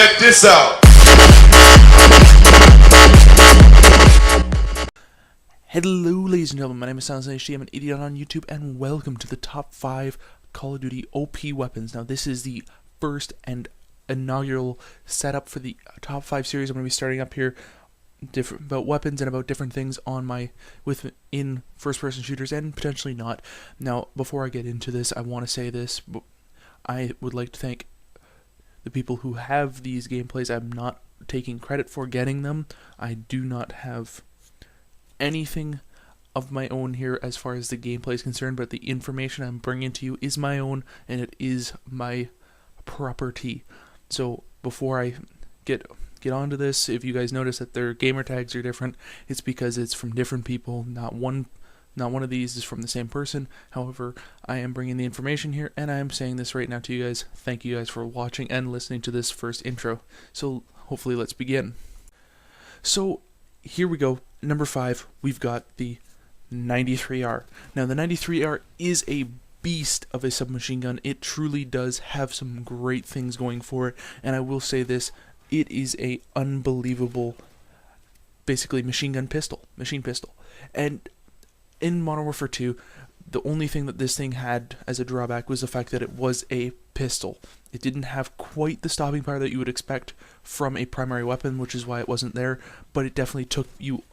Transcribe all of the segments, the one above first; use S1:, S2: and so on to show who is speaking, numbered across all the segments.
S1: check this out.
S2: Hello ladies and gentlemen, my name is SilentHD, I'm an idiot on YouTube, and welcome to the top 5 Call of Duty OP weapons. Now this is the first and inaugural setup for the top 5 series. I'm going to be starting up here about weapons and about different things on my in first-person shooters and potentially not. Now before I get into this, I want to say this. I would like to thank the people who have these gameplays. I'm not taking credit for getting them. I do not have anything of my own here as far as the gameplay is concerned, but the information I'm bringing to you is my own and it is my property. So before I get onto this, if you guys notice that their gamer tags are different, it's because it's from different people. Not one of these is from the same person. However, I am bringing the information here and I am saying this right now to you guys. Thank you guys for watching and listening to this first intro. So hopefully let's begin. So here we go. Number 5, we've got the 93R. Now the 93R is a beast of a submachine gun. It truly does have some great things going for it, and I will say this, it is a unbelievable, basically machine pistol. And in Modern Warfare 2, the only thing that this thing had as a drawback was the fact that it was a pistol. It didn't have quite the stopping power that you would expect from a primary weapon, which is why it wasn't there, but it definitely took you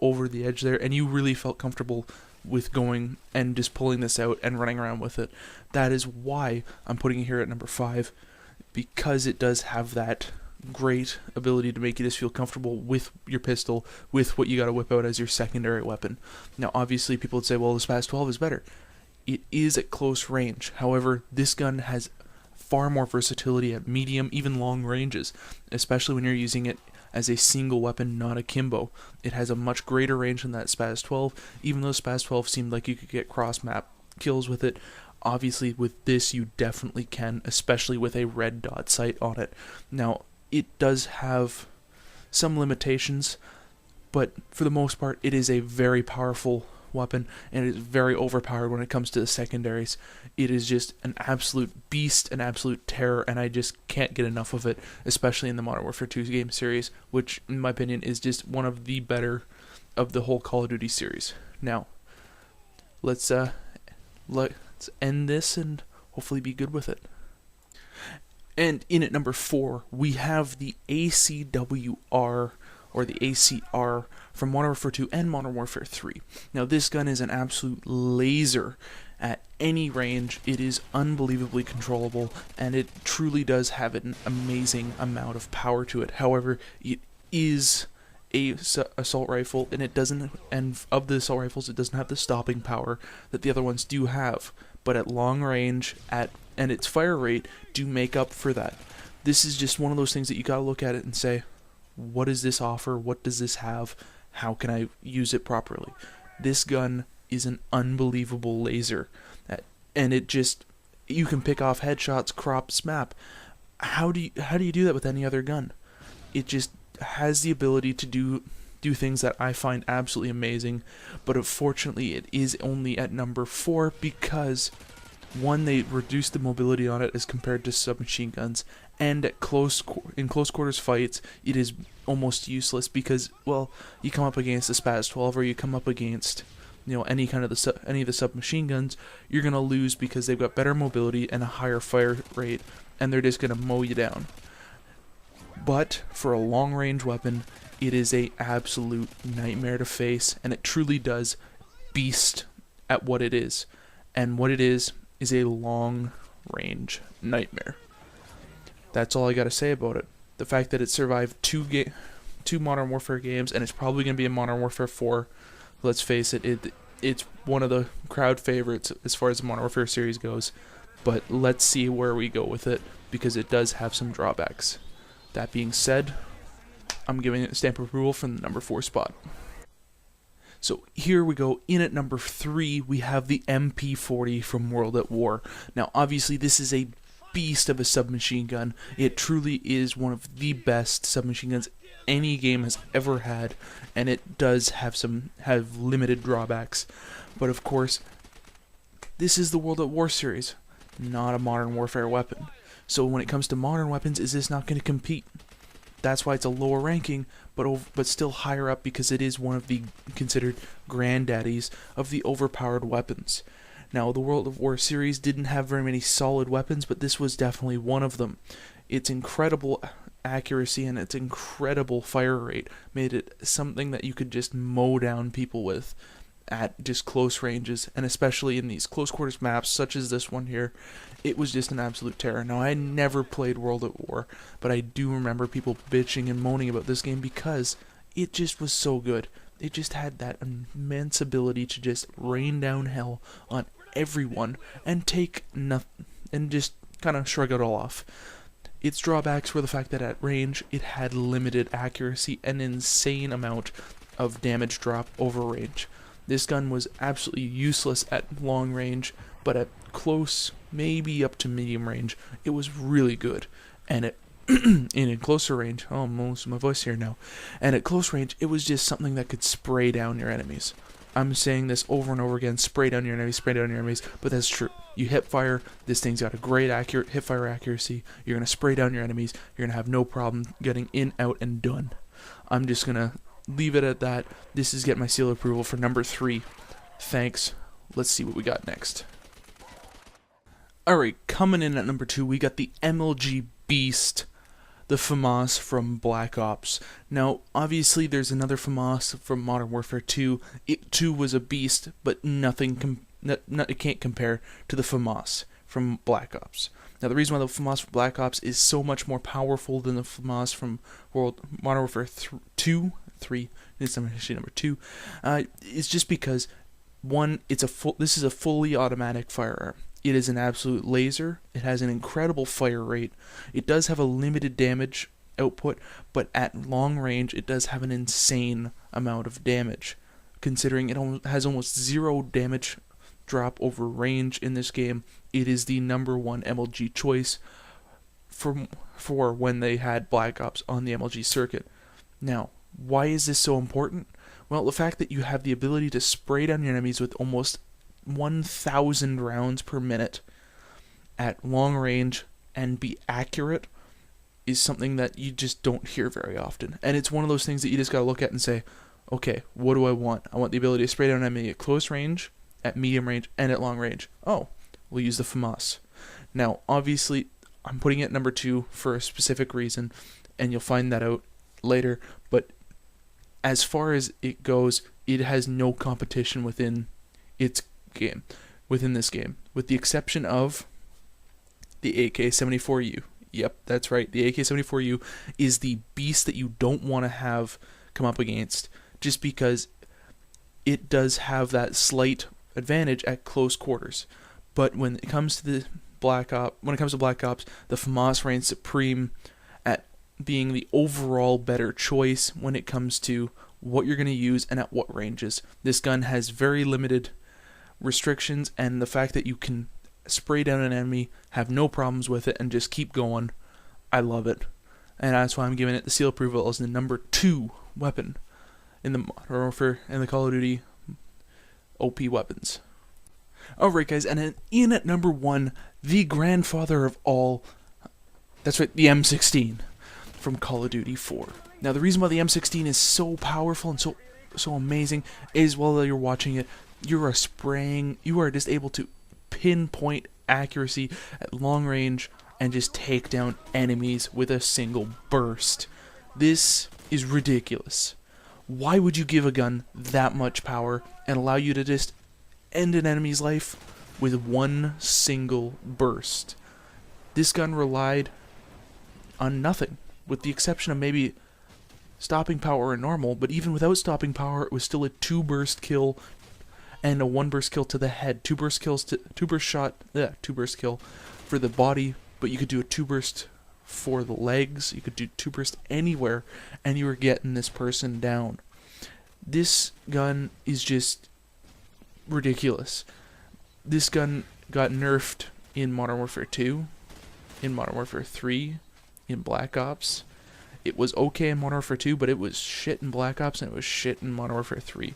S2: over the edge there, and you really felt comfortable with going and just pulling this out and running around with it. That is why I'm putting it here at number 5, because it does have that great ability to make you just feel comfortable with your pistol, with what you got to whip out as your secondary weapon. Now obviously people would say, well, the SPAS 12 is better. It is at close range. However, this gun has far more versatility at medium, even long ranges, especially when you're using it as a single weapon, not akimbo. It has a much greater range than that SPAS 12, even though SPAS 12 seemed like you could get cross-map kills with it. Obviously with this you definitely can, especially with a red dot sight on it. Now it does have some limitations, but for the most part it is a very powerful weapon, and it is very overpowered when it comes to the secondaries. It is just an absolute beast, an absolute terror, and I just can't get enough of it, especially in the Modern Warfare 2 game series, which in my opinion is just one of the better of the whole Call of Duty series. Now let's end this and hopefully be good with it. And in at number 4, we have the ACWR, or the ACR, from Modern Warfare 2 and Modern Warfare 3. Now this gun is an absolute laser at any range. It is unbelievably controllable, and it truly does have an amazing amount of power to it. However, it is a assault rifle, and of the assault rifles, it doesn't have the stopping power that the other ones do have. But at long range, and its fire rate do make up for that. This is just one of those things that you gotta look at it and say, what does this offer? What does this have? How can I use it properly? This gun is an unbelievable laser, and it just, you can pick off headshots, crops, map. How do you do that with any other gun? It just has the ability to do things that I find absolutely amazing, but unfortunately it is only at number 4 because, one, they reduced the mobility on it as compared to submachine guns, and at in close quarters fights it is almost useless because, well, you come up against the SPAS 12 or you come up against, you know, any of the submachine guns, you're gonna lose because they've got better mobility and a higher fire rate, and they're just gonna mow you down. But for a long range weapon, it is a absolute nightmare to face, and it truly does beast at what it is. And what it is a long range nightmare. That's all I gotta say about it. The fact that it survived two Modern Warfare games, and it's probably gonna be in Modern Warfare 4. Let's face it, it's one of the crowd favorites as far as the Modern Warfare series goes. But let's see where we go with it, because it does have some drawbacks. That being said, I'm giving it a stamp of approval from the number 4 spot. So here we go. In at number 3, we have the MP40 from World at War. Now obviously this is a beast of a submachine gun. It truly is one of the best submachine guns any game has ever had, and it does have limited drawbacks. But of course, this is the World at War series, not a Modern Warfare weapon. So when it comes to modern weapons, is this not going to compete? That's why it's a lower ranking, but still higher up, because it is one of the considered granddaddies of the overpowered weapons. Now, the World of War series didn't have very many solid weapons, but this was definitely one of them. Its incredible accuracy and its incredible fire rate made it something that you could just mow down people with at just close ranges, and especially in these close quarters maps such as this one here. It was just an absolute terror. Now, I never played World at War, but I do remember people bitching and moaning about this game because it just was so good. It just had that immense ability to just rain down hell on everyone and take nothing and just kind of shrug it all off. Its drawbacks were the fact that at range it had limited accuracy and an insane amount of damage drop over range. This gun was absolutely useless at long range, but at close, maybe up to medium range, it was really good. And in closer range, oh, I'm losing my voice here now. And at close range, it was just something that could spray down your enemies. I'm saying this over and over again, spray down your enemies, but that's true. You hip fire, this thing's got a great accurate hip fire accuracy. You're going to spray down your enemies, you're going to have no problem getting in, out, and done. I'm just going to leave it at that. This is getting my seal of approval for number 3. Thanks. Let's see what we got next. Alright, coming in at number 2, we got the MLG Beast, the FAMAS from Black Ops. Now, obviously, there's another FAMAS from Modern Warfare 2. It too was a beast, but it can't compare to the FAMAS from Black Ops. Now, the reason why the FAMAS from Black Ops is so much more powerful than the FAMAS from Modern Warfare 3, it's actually number 2, is just because, one, this is a fully automatic firearm. It is an absolute laser. It has an incredible fire rate. It does have a limited damage output, but at long range, it does have an insane amount of damage. Considering it has almost 0 damage drop over range in this game, it is the number 1 MLG choice for when they had Black Ops on the MLG circuit. Now, why is this so important? Well, the fact that you have the ability to spray down your enemies with almost 1,000 rounds per minute at long range and be accurate is something that you just don't hear very often. And it's one of those things that you just gotta look at and say, okay, what do I want? I want the ability to spray down an enemy at close range, at medium range, and at long range. Oh, we'll use the FAMAS. Now, obviously, I'm putting it number 2 for a specific reason, and you'll find that out later, but as far as it goes, it has no competition within this game, with the exception of the AK-74U. Yep, that's right. The AK-74U is the beast that you don't want to have come up against, just because it does have that slight advantage at close quarters. But when it comes to the Black Ops, the FAMAS reigns supreme at being the overall better choice when it comes to what you're going to use and at what ranges. This gun has very limited restrictions, and the fact that you can spray down an enemy, have no problems with it, and just keep going, I love it. And that's why I'm giving it the seal approval as the number 2 weapon in the Modern Warfare and the Call of Duty OP weapons. Alright guys, and in at number 1, the grandfather of all, that's right, the M16 from Call of Duty 4. Now, the reason why the M16 is so powerful and so amazing is while you're watching it, you are just able to pinpoint accuracy at long range and just take down enemies with a single burst. This is ridiculous. Why would you give a gun that much power and allow you to just end an enemy's life with one single burst? This gun relied on nothing, with the exception of maybe stopping power in normal, but even without stopping power, it was still a 2-burst kill and a 1-burst kill to the head. 2-burst kill for the body, but you could do a 2-burst for the legs, you could do 2-burst anywhere, and you were getting this person down. This gun is just ridiculous. This gun got nerfed in Modern Warfare 2, in Modern Warfare 3, in Black Ops. It was okay in Modern Warfare 2, but it was shit in Black Ops, and it was shit in Modern Warfare 3.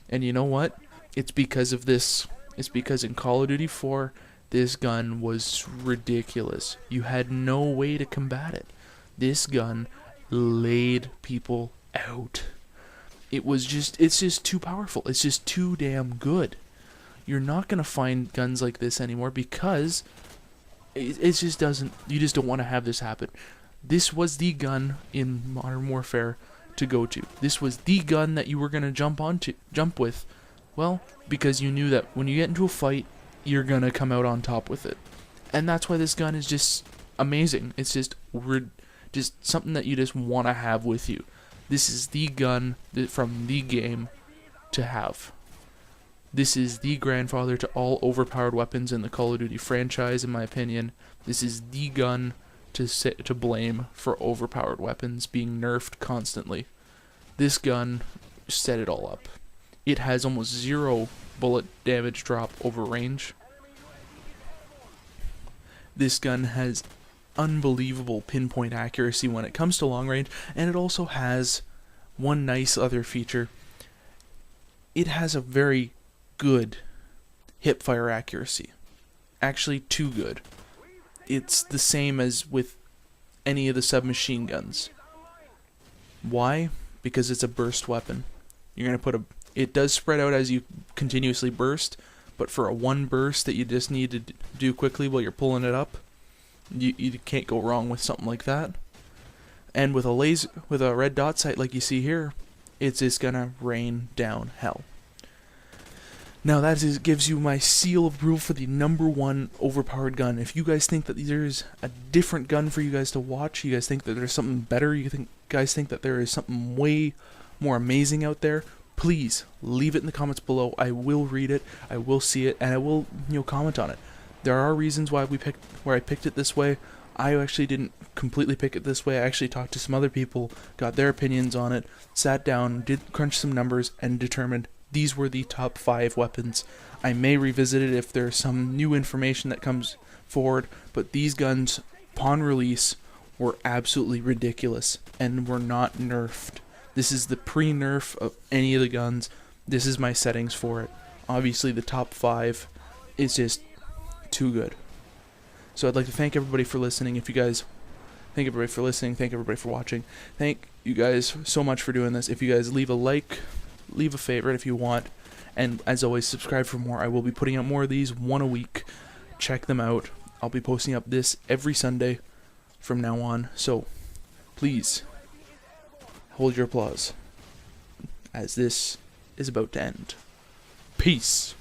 S2: And you know what? It's because of this. It's because in Call of Duty 4, This gun was ridiculous. You had no way to combat it. This gun laid people out. It's just too powerful. It's just too damn good. You're not going to find guns like this anymore because it just doesn't, you just don't want to have this happen. This was the gun in Modern Warfare to go to. This was the gun that you were going to jump with. Well, because you knew that when you get into a fight, you're going to come out on top with it. And that's why this gun is just amazing. It's just something that you just want to have with you. This is the gun from the game to have. This is the grandfather to all overpowered weapons in the Call of Duty franchise, in my opinion. This is the gun to blame for overpowered weapons being nerfed constantly. This gun set it all up. It has almost 0 bullet damage drop over range. This gun has unbelievable pinpoint accuracy when it comes to long range, and it also has one nice other feature. It has a very good hipfire accuracy. Actually, too good. It's the same as with any of the submachine guns. Why? Because it's a burst weapon. You're going to it does spread out as you continuously burst, but for a one burst that you just need to do quickly while you're pulling it up, you can't go wrong with something like that. And with a red dot sight like you see here, it's just going to rain down hell. Now that gives you my seal of approval for the #1 overpowered gun. If you guys think that there's a different gun for you guys to watch, you guys think that there's something better, guys think that there is something way more amazing out there, please leave it in the comments below. I will read it, I will see it, and I will comment on it. There are reasons why I picked it this way. I actually didn't completely pick it this way. I actually talked to some other people, got their opinions on it, sat down, did crunch some numbers, and determined these were the top 5 weapons. I may revisit it if there's some new information that comes forward, but these guns, upon release, were absolutely ridiculous and were not nerfed. This is the pre-nerf of any of the guns. This is my settings for it. Obviously, the top 5 is just too good. So I'd like to thank everybody for listening. Thank everybody for listening. Thank everybody for watching. Thank you guys so much for doing this. If you guys leave a like, leave a favorite if you want, and as always, subscribe for more. I will be putting out more of these, 1 a week. Check them out. I'll be posting up this every Sunday from now on, so please hold your applause as this is about to end. Peace.